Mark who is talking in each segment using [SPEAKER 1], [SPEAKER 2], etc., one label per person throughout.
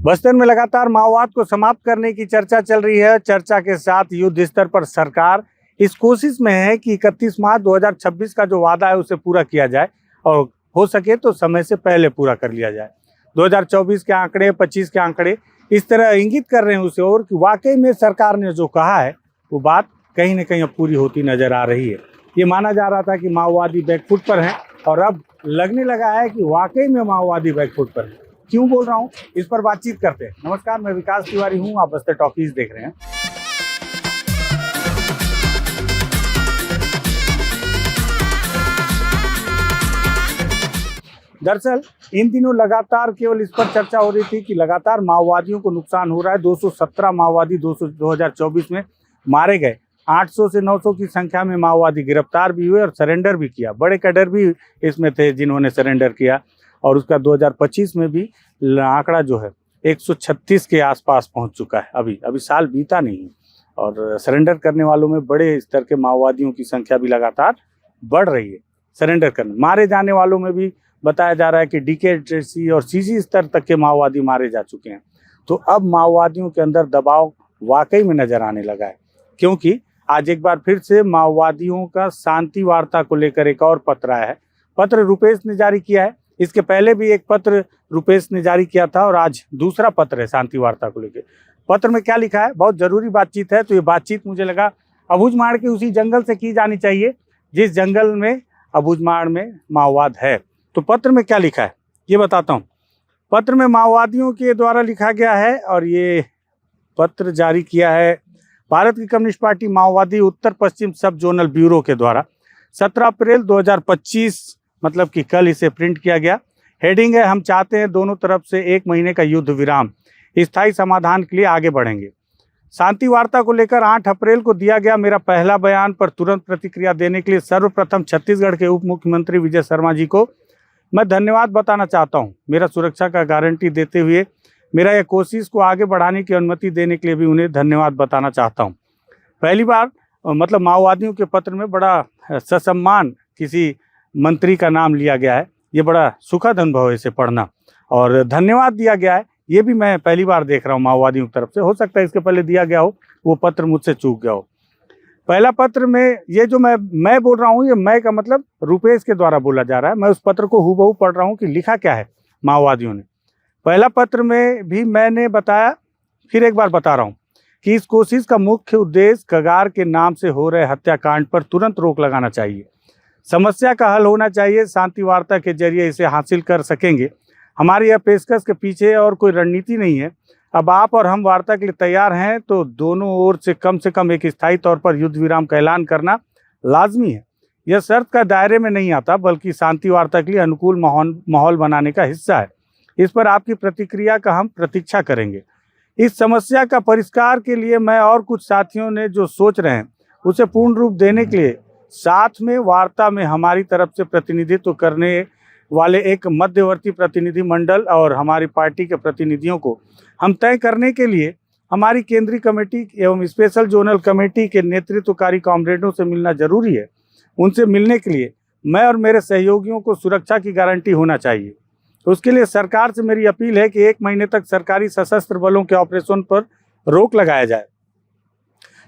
[SPEAKER 1] बस्तर में लगातार माओवाद को समाप्त करने की चर्चा चल रही है। चर्चा के साथ युद्ध स्तर पर सरकार इस कोशिश में है कि 31 मार्च 2026 का जो वादा है उसे पूरा किया जाए और हो सके तो समय से पहले पूरा कर लिया जाए। 2024 के आंकड़े, 25 के आंकड़े इस तरह इंगित कर रहे हैं उसे और कि वाकई में सरकार ने जो कहा है वो बात कहीं न कहीं अब पूरी होती नजर आ रही है। ये माना जा रहा था कि माओवादी बैकफुट पर हैं और अब लगने लगा है कि वाकई में माओवादी बैकफुट पर हैं। क्यों बोल रहा हूँ, इस पर बातचीत करते हैं। नमस्कार, मैं विकास तिवारी हूँ, आप बस्तर टॉकीज देख रहे हैं। दरअसल इन दिनों लगातार केवल इस पर चर्चा हो रही थी कि लगातार माओवादियों को नुकसान हो रहा है। 217 माओवादी 2024 में मारे गए। 800 से 900 की संख्या में माओवादी गिरफ्तार भी हुए और सरेंडर भी किया। बड़े कैडर भी इसमें थे जिन्होंने सरेंडर किया और उसका 2025 में भी आंकड़ा जो है 136 के आसपास पहुंच चुका है। अभी साल बीता नहीं है और सरेंडर करने वालों में बड़े स्तर के माओवादियों की संख्या भी लगातार बढ़ रही है। सरेंडर करने मारे जाने वालों में भी बताया जा रहा है कि डीके और सीसी स्तर तक के माओवादी मारे जा चुके हैं। तो अब माओवादियों के अंदर दबाव वाकई में नजर आने लगा है, क्योंकि आज एक बार फिर से माओवादियों का शांति वार्ता को लेकर एक और पत्र आया है। पत्र रुपेश ने जारी किया है। इसके पहले भी एक पत्र रुपेश ने जारी किया था और आज दूसरा पत्र है शांति वार्ता को लेकर। पत्र में क्या लिखा है? बहुत जरूरी बातचीत है। तो ये बातचीत मुझे लगा अबूझमाड़ के उसी जंगल से की जानी चाहिए जिस जंगल में अबूझमाड़ में माओवाद है। तो पत्र में क्या लिखा है ये बताता हूँ। पत्र में माओवादियों के द्वारा लिखा गया है और ये पत्र जारी किया है भारत की कम्युनिस्ट पार्टी माओवादी उत्तर पश्चिम सब जोनल ब्यूरो के द्वारा 17 अप्रैल 2025 मतलब कि कल इसे प्रिंट किया गया। हेडिंग है, हम चाहते हैं दोनों तरफ से 1 महीने का युद्ध विराम, स्थायी समाधान के लिए आगे बढ़ेंगे। शांति वार्ता को लेकर 8 अप्रैल को दिया गया मेरा पहला बयान पर तुरंत प्रतिक्रिया देने के लिए सर्वप्रथम छत्तीसगढ़ के उप मुख्यमंत्री विजय शर्मा जी को मैं धन्यवाद बताना चाहता हूं। मेरा सुरक्षा का गारंटी देते हुए मेरा यह कोशिश को आगे बढ़ाने की अनुमति देने के लिए भी उन्हें धन्यवाद बताना चाहता हूं। पहली बार मतलब माओवादियों के पत्र में बड़ा ससम्मान किसी मंत्री का नाम लिया गया है। ये बड़ा सुखद अनुभव है इसे पढ़ना और धन्यवाद दिया गया है। ये भी मैं पहली बार देख रहा हूँ माओवादियों की तरफ से। हो सकता है इसके पहले दिया गया हो, वो पत्र मुझसे चूक गया हो। पहला पत्र में ये जो मैं बोल रहा हूँ, ये मैं का मतलब रुपेश के द्वारा बोला जा रहा है। मैं उस पत्र को हूबहू पढ़ रहा हूँ कि लिखा क्या है माओवादियों ने। पहला पत्र में भी मैंने बताया, फिर एक बार बता रहा हूँ कि इस कोशिश का मुख्य उद्देश्य कगार के नाम से हो रहे हत्याकांड पर तुरंत रोक लगाना चाहिए। समस्या का हल होना चाहिए, शांति वार्ता के जरिए इसे हासिल कर सकेंगे। हमारी यह पेशकश के पीछे और कोई रणनीति नहीं है। अब आप और हम वार्ता के लिए तैयार हैं तो दोनों ओर से कम एक स्थायी तौर पर युद्ध विराम का ऐलान करना लाजमी है। यह शर्त का दायरे में नहीं आता बल्कि शांति वार्ता के लिए अनुकूल माहौल बनाने का हिस्सा है। इस पर आपकी प्रतिक्रिया का हम प्रतीक्षा करेंगे। इस समस्या का परिष्कार के लिए मैं और कुछ साथियों ने जो सोच रहे हैं उसे पूर्ण रूप देने के लिए साथ में वार्ता में हमारी तरफ से प्रतिनिधित्व करने वाले एक मध्यवर्ती प्रतिनिधि मंडल और हमारी पार्टी के प्रतिनिधियों को हम तय करने के लिए हमारी केंद्रीय कमेटी एवं स्पेशल जोनल कमेटी के नेतृत्वकारी कॉमरेडों से मिलना जरूरी है। उनसे मिलने के लिए मैं और मेरे सहयोगियों को सुरक्षा की गारंटी होना चाहिए। उसके लिए सरकार से मेरी अपील है कि 1 महीने तक सरकारी सशस्त्र बलों के ऑपरेशन पर रोक लगाया जाए।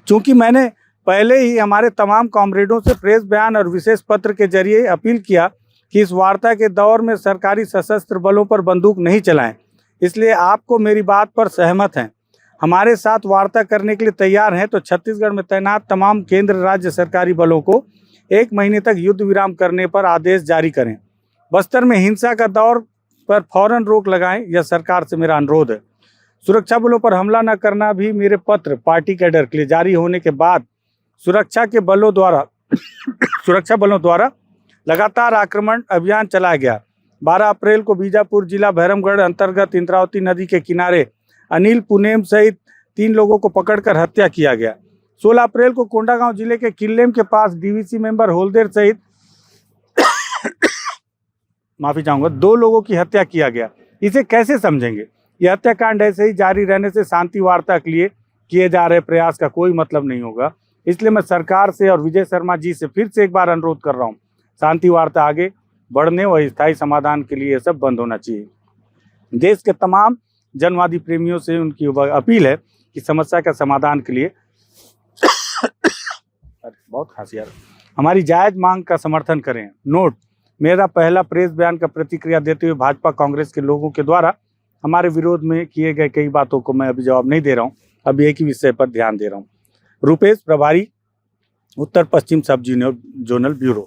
[SPEAKER 1] चूंकि मैंने पहले ही हमारे तमाम कॉमरेडों से प्रेस बयान और विशेष पत्र के जरिए अपील किया कि इस वार्ता के दौर में सरकारी सशस्त्र बलों पर बंदूक नहीं चलाएं, इसलिए आपको मेरी बात पर सहमत हैं, हमारे साथ वार्ता करने के लिए तैयार हैं, तो छत्तीसगढ़ में तैनात तमाम केंद्र राज्य सरकारी बलों को 1 महीने तक युद्ध विराम करने पर आदेश जारी करें। बस्तर में हिंसा का दौर पर फौरन रोक लगाएं, यह सरकार से मेरा अनुरोध है। सुरक्षा बलों पर हमला न करना भी मेरे पत्र पार्टी कैडर के लिए जारी होने के बाद सुरक्षा बलों द्वारा लगातार आक्रमण अभियान चलाया गया। 12 अप्रैल को बीजापुर जिला भैरमगढ़ अंतर्गत इंद्रावती नदी के किनारे अनिल पुनेम सहित 3 लोगों को पकड़कर हत्या किया गया। 16 अप्रैल को कोंडागांव जिले के किल्लेम के पास डीवीसी मेंबर होलदेर सहित माफी चाहूंगा 2 लोगों की हत्या किया गया। इसे कैसे समझेंगे? यह हत्याकांड ऐसे ही जारी रहने से शांति वार्ता के लिए किए जा रहे प्रयास का कोई मतलब नहीं होगा। इसलिए मैं सरकार से और विजय शर्मा जी से फिर से एक बार अनुरोध कर रहा हूँ, शांति वार्ता आगे बढ़ने व स्थायी समाधान के लिए ये सब बंद होना चाहिए। देश के तमाम जनवादी प्रेमियों से उनकी अपील है कि समस्या का समाधान के लिए बहुत खांसी आ रहा है, हमारी जायज मांग का समर्थन करें। नोट, मेरा पहला प्रेस बयान का प्रतिक्रिया देते हुए भाजपा कांग्रेस के लोगों के द्वारा हमारे विरोध में किए गए कई बातों को मैं अभी जवाब नहीं दे रहा हूँ, अभी एक ही विषय पर ध्यान दे रहा हूँ। रुपेश, प्रभारी उत्तर पश्चिम सब जोनल ब्यूरो।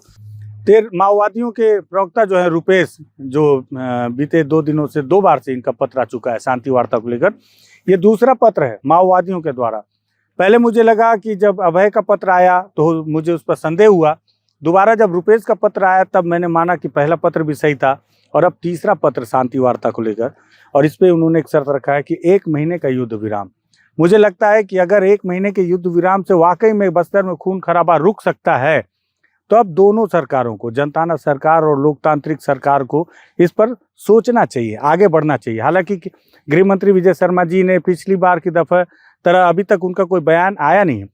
[SPEAKER 1] माओवादियों के प्रवक्ता जो है रुपेश, जो बीते 2 दिनों से 2 बार से इनका पत्र आ चुका है शांति वार्ता को लेकर। ये दूसरा पत्र है माओवादियों के द्वारा। पहले मुझे लगा कि जब अभय का पत्र आया तो मुझे उस पर संदेह हुआ, दोबारा जब रुपेश का पत्र आया तब मैंने माना कि पहला पत्र भी सही था, और अब तीसरा पत्र शांति वार्ता को लेकर, और इस पर उन्होंने एक शर्त रखा है कि 1 महीने का युद्ध विराम। मुझे लगता है कि अगर 1 महीने के युद्ध विराम से वाकई में बस्तर में खून खराबा रुक सकता है तो अब दोनों सरकारों को, जनताना सरकार और लोकतांत्रिक सरकार को, इस पर सोचना चाहिए, आगे बढ़ना चाहिए। हालांकि गृह मंत्री विजय शर्मा जी ने पिछली बार की दफा तरह अभी तक उनका कोई बयान आया नहीं है।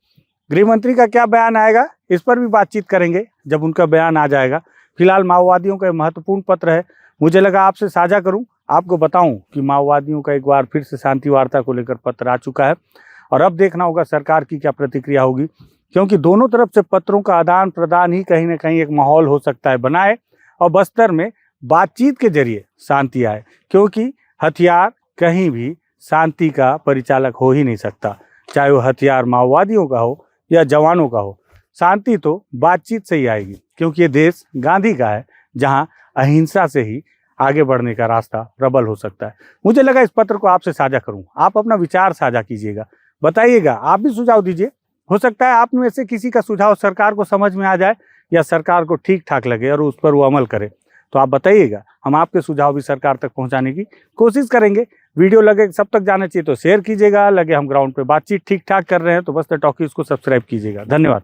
[SPEAKER 1] गृह मंत्री का क्या बयान आएगा इस पर भी बातचीत करेंगे जब उनका बयान आ जाएगा। फिलहाल माओवादियों का महत्वपूर्ण पत्र है, मुझे लगा आपसे साझा करूं, आपको बताऊं कि माओवादियों का एक बार फिर से शांति वार्ता को लेकर पत्र आ चुका है, और अब देखना होगा सरकार की क्या प्रतिक्रिया होगी, क्योंकि दोनों तरफ से पत्रों का आदान प्रदान ही कहीं ना कहीं एक माहौल हो सकता है बनाए, और बस्तर में बातचीत के जरिए शांति आए, क्योंकि हथियार कहीं भी शांति का परिचालक हो ही नहीं सकता, चाहे वो हथियार माओवादियों का हो या जवानों का हो। शांति तो बातचीत से ही आएगी, क्योंकि ये देश गांधी का है जहां अहिंसा से ही आगे बढ़ने का रास्ता प्रबल हो सकता है। मुझे लगा इस पत्र को आपसे साझा करूं, आप अपना विचार साझा कीजिएगा, बताइएगा, आप भी सुझाव दीजिए। हो सकता है आप में से किसी का सुझाव सरकार को समझ में आ जाए या सरकार को ठीक ठाक लगे और उस पर वो अमल करे, तो आप बताइएगा, हम आपके सुझाव भी सरकार तक पहुंचाने की कोशिश करेंगे। वीडियो लगे सब तक जाना चाहिए तो शेयर कीजिएगा, लगे हम ग्राउंड पे बातचीत ठीक ठाक कर रहे हैं तो बस्तर टॉकीज को सब्सक्राइब कीजिएगा। धन्यवाद।